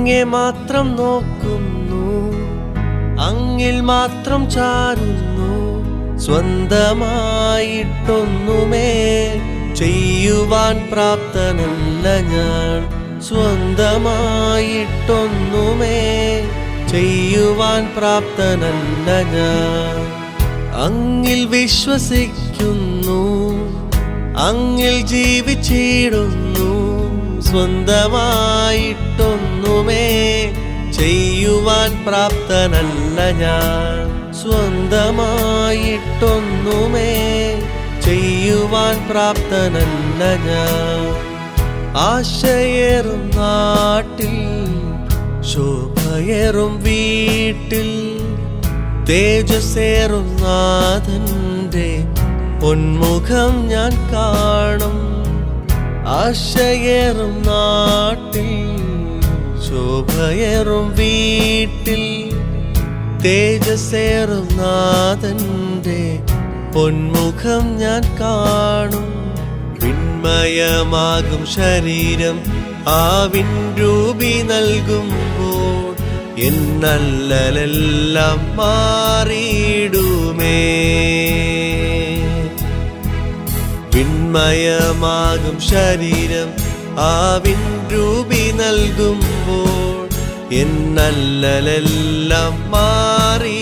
അങ്ങേ മാത്രം നോക്കുന്നു, അങ്ങിൽ മാത്രം ചാരുന്നു. സ്വന്തമായിട്ടൊന്നുമേ ചെയ്യുവാൻ പ്രാപ്തനല്ല ഞാൻ. സ്വന്തമായിട്ടൊന്നുമേ ചെയ്യുവാൻ പ്രാപ്തനല്ല ഞാൻ. അങ്ങിൽ വിശ്വസിക്കുന്നു, അങ്ങിൽ ജീവിച്ചിടുന്നു. സ്വന്തമായിട്ടൊന്നുമേ ചെയ്യുവാൻ പ്രാപ്തനല്ല ഞാൻ. സ്വന്തമായിട്ടൊന്നുമേ ചെയ്യുവാൻ പ്രാപ്തനല്ല ഞാൻ. ആശയേറും നാട്ടിൽ, ശോഭയേറും വീട്ടിൽ, തേജസ്സേറും നാഥന്റെ പൊന്മുഖം ഞാൻ കാണും. ആശയേറും നാട്ടിൽ, ശോഭയേറും വീട്ടിൽ, തേജസ്സേറും നാഥന്റെ പൊന്മുഖം ഞാൻ കാണും. വിണ്മയമാകും ശരീരം ആ വിൻരൂപി നൽകുമ്പോൾ എന്നല്ലലെല്ലാം മാറിയിടുമേ. വിണ്മയമാകും ശരീരം ആ വിൻരൂപി നൽകുമ്പോൾ എന്നല്ലലെല്ലാം മാറി